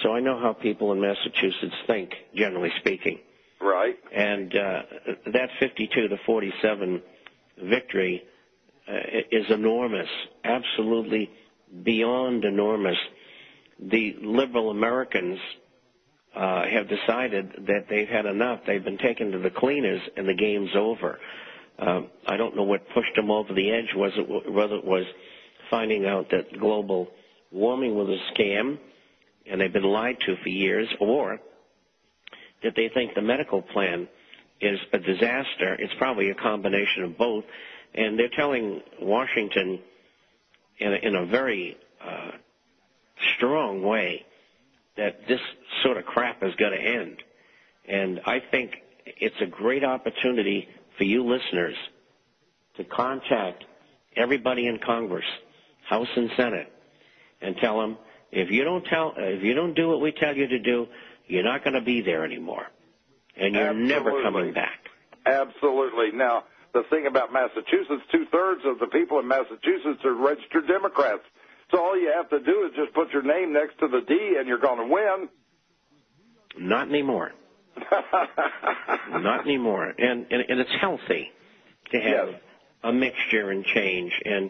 so I know how people in Massachusetts think, generally speaking. Right. And that 52-47 victory is enormous, absolutely beyond enormous. The liberal Americans have decided that they've had enough. They've been taken to the cleaners, and the game's over. I don't know what pushed them over the edge, whether it was finding out that global warming was a scam, and they've been lied to for years, or that they think the medical plan is a disaster. It's probably a combination of both, and they're telling Washington in a very strong way that this sort of crap has got to end. And I think it's a great opportunity for you listeners to contact everybody in Congress, House and Senate, and tell them, if you don't do what we tell you to do, you're not going to be there anymore, and you're never coming back. Absolutely. Now, the thing about Massachusetts, 2/3 of the people in Massachusetts are registered Democrats. So all you have to do is just put your name next to the D, and you're going to win. Not anymore. Not anymore. And it's healthy to have a mixture and change. And,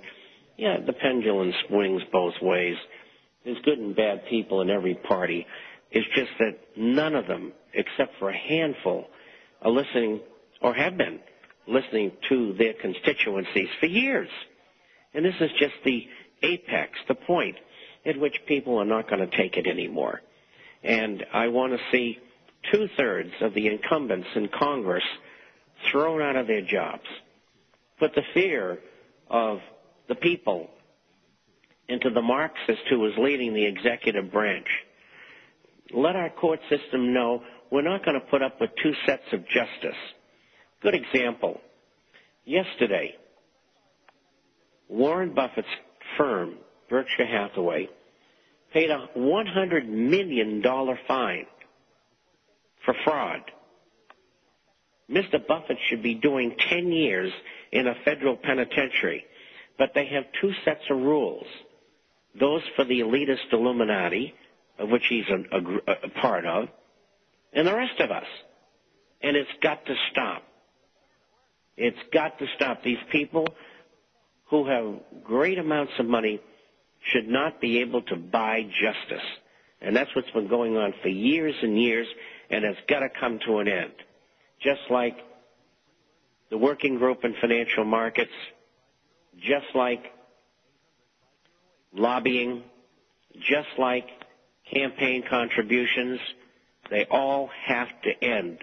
yeah, the pendulum swings both ways. There's good and bad people in every party. It's just that none of them, except for a handful, are listening or have been listening to their constituencies for years. And this is just the apex, the point at which people are not going to take it anymore. And I want to see 2/3 of the incumbents in Congress thrown out of their jobs. Put the fear of the people into the Marxist who is leading the executive branch. Let our court system know we're not going to put up with two sets of justice. Good example. Yesterday, Warren Buffett's firm, Berkshire Hathaway, paid a $100 million fine for fraud. Mr. Buffett should be doing 10 years in a federal penitentiary, but they have two sets of rules. Those for the elitist Illuminati, of which he's a part of, and the rest of us. And it's got to stop. It's got to stop. These people who have great amounts of money should not be able to buy justice. And that's what's been going on for years and years, and it's got to come to an end. Just like the working group in financial markets, just like lobbying, just like campaign contributions, they all have to end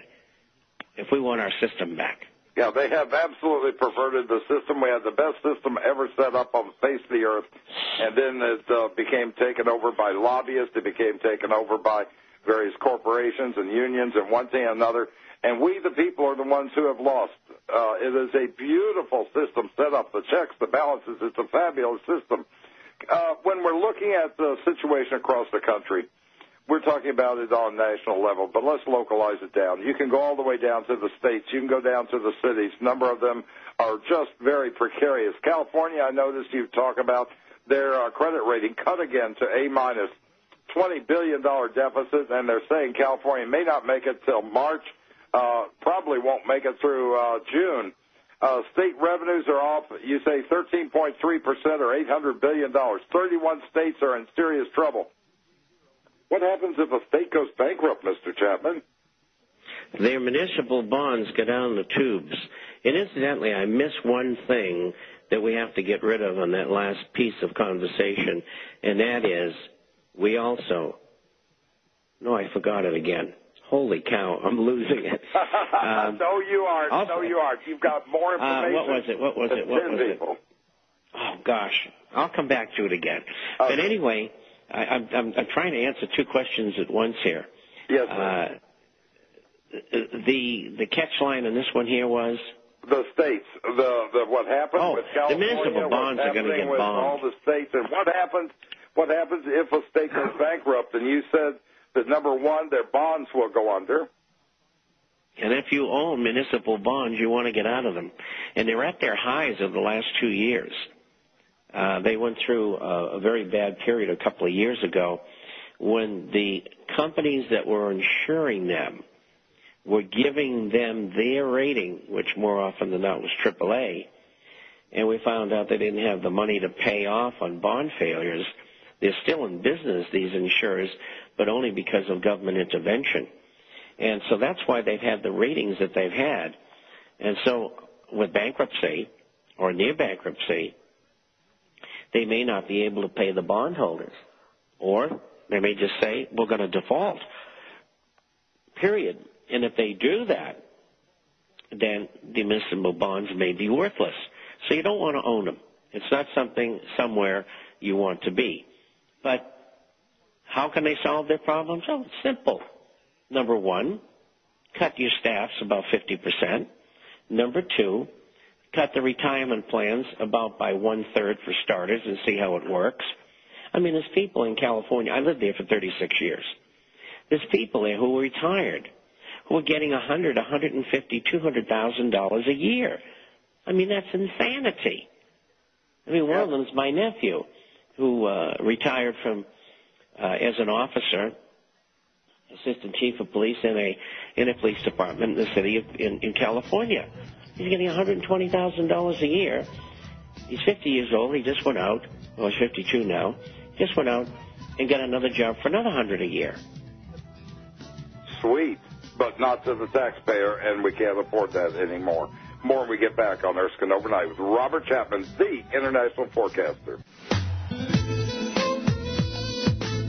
if we want our system back. Yeah, they have absolutely perverted the system. We had the best system ever set up on the face of the earth, and then it became taken over by lobbyists. It became taken over by various corporations and unions and one thing and another. And we, the people, are the ones who have lost. It is a beautiful system set up, the checks, the balances. It's a fabulous system. When we're looking at the situation across the country, we're talking about it on national level, but let's localize it down. You can go all the way down to the states. You can go down to the cities. A number of them are just very precarious. California, I noticed you talk about their credit rating cut again to A-minus, $20 billion deficit, and they're saying California may not make it till March, probably won't make it through June. State revenues are off, you say 13.3% or $800 billion. 31 states are in serious trouble. What happens if a state goes bankrupt, Mr. Chapman? Their municipal bonds go down the tubes. And incidentally, I miss one thing that we have to get rid of on that last piece of conversation, and that is we also – no, I forgot it again. Holy cow, I'm losing it. No, you aren't. No, you aren't. You've got more information. What was it? Oh, gosh. I'll come back to it again. Okay. But anyway, I'm trying to answer two questions at once here. Yes, sir. The catch line in this one here was? The states. The what happened with California. The municipal bonds are going to get bombed. All the states. And what happens if a state goes bankrupt? And you said that, number one, their bonds will go under. And if you own municipal bonds, you want to get out of them. And they're at their highs of the last 2 years. They went through a very bad period a couple of years ago when the companies that were insuring them were giving them their rating, which more often than not was AAA, and we found out they didn't have the money to pay off on bond failures. They're still in business, these insurers, but only because of government intervention. And so that's why they've had the ratings that they've had. And so with bankruptcy or near bankruptcy, they may not be able to pay the bondholders. Or they may just say, we're going to default, period. And if they do that, then the municipal bonds may be worthless. So you don't want to own them. It's not something somewhere you want to be. But how can they solve their problems? Oh, it's simple. Number one, cut your staffs about 50%. Number two, cut the retirement plans about by 1/3 for starters and see how it works. I mean, there's people in California. I lived there for 36 years. There's people there who are retired, who are getting $100,000, $150,000, $200,000 a year. I mean, that's insanity. I mean, one of them is my nephew, who retired from as an officer, assistant chief of police in a police department in the city in California. He's getting $120,000 a year. He's 50 years old. He just went out. Well, he's 52 now. Just went out and got another job for another $100 a year. Sweet, but not to the taxpayer, and we can't afford that anymore. More when we get back on Erskine Overnight with Robert Chapman, the international forecaster.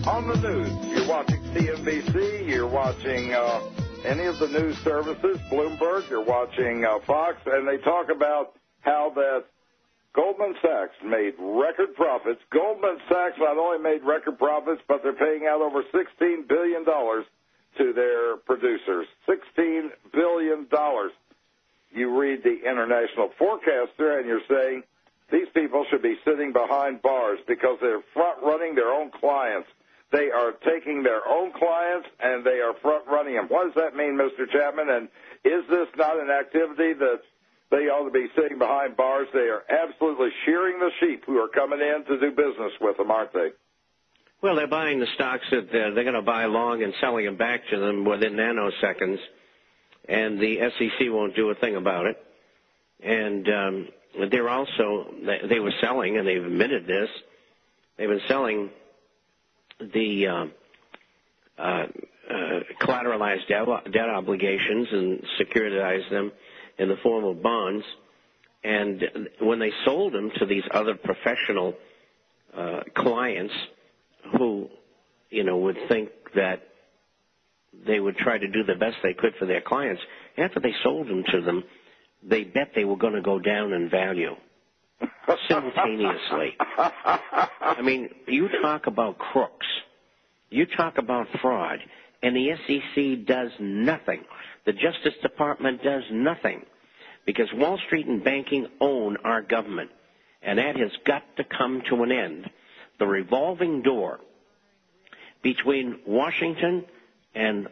On the news, you're watching CNBC, you're watching any of the news services, Bloomberg, you're watching Fox, and they talk about how that Goldman Sachs made record profits. Goldman Sachs not only made record profits, but they're paying out over $16 billion to their producers. $16 billion. You read the international forecaster, and you're saying these people should be sitting behind bars because they're front-running their own clients. They are taking their own clients, and they are front-running them. What does that mean, Mr. Chapman? And is this not an activity that they ought to be sitting behind bars? They are absolutely shearing the sheep who are coming in to do business with them, aren't they? Well, they're buying the stocks that they're going to buy long and selling them back to them within nanoseconds, and the SEC won't do a thing about it. And they're also, they were selling, and they've admitted this, they've been selling the collateralized debt obligations and securitized them in the form of bonds. And when they sold them to these other professional clients who, would think that they would try to do the best they could for their clients, after they sold them to them, they bet they were going to go down in value simultaneously. I mean, you talk about crooks. You talk about fraud, and the SEC does nothing. The Justice Department does nothing because Wall Street and banking own our government, and that has got to come to an end. The revolving door between Washington and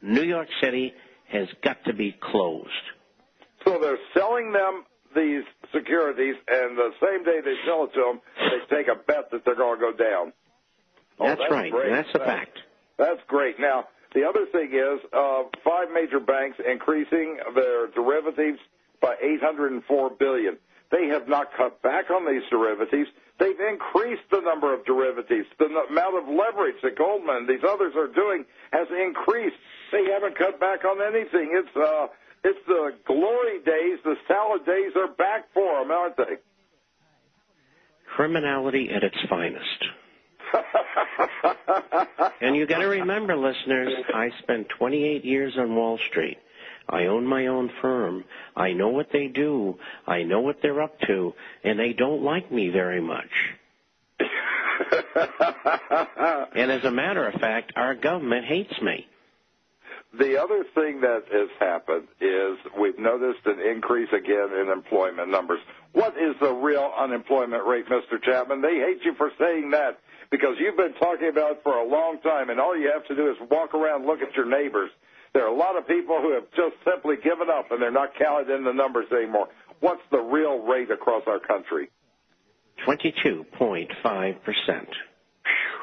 New York City has got to be closed. So they're selling them these securities, and the same day they sell it to them, they take a bet that they're going to go down. That's right. Great. That's a fact. That's great. Now, the other thing is 5 major banks increasing their derivatives by $804 billion. They have not cut back on these derivatives. They've increased the number of derivatives. The amount of leverage that Goldman and these others are doing has increased. They haven't cut back on anything. It's the glory days, the salad days are back for them, aren't they? Criminality at its finest. And you got to remember, listeners, I spent 28 years on Wall Street. I own my own firm. I know what they do. I know what they're up to, and they don't like me very much. And as a matter of fact, our government hates me. The other thing that has happened is we've noticed an increase again in employment numbers. What is the real unemployment rate, Mr. Chapman? They hate you for saying that because you've been talking about it for a long time, and all you have to do is walk around and look at your neighbors. There are a lot of people who have just simply given up, and they're not counted in the numbers anymore. What's the real rate across our country? 22.5%.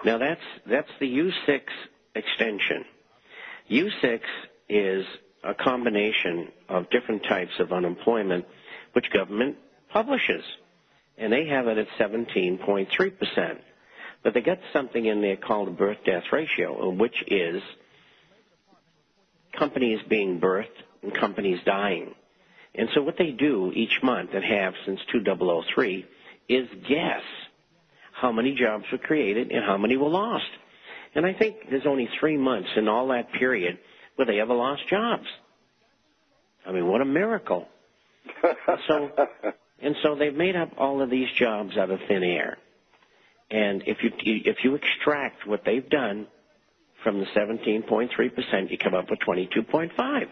Now, that's the U6 extension. U6 is a combination of different types of unemployment which government publishes, and they have it at 17.3%. But they got something in there called a birth-death ratio, which is companies being birthed and companies dying. And so what they do each month and have since 2003 is guess how many jobs were created and how many were lost. And I think there's only 3 months in all that period where they ever lost jobs. I mean, what a miracle. And so they've made up all of these jobs out of thin air. And if you extract what they've done from the 17.3%, you come up with 22.5.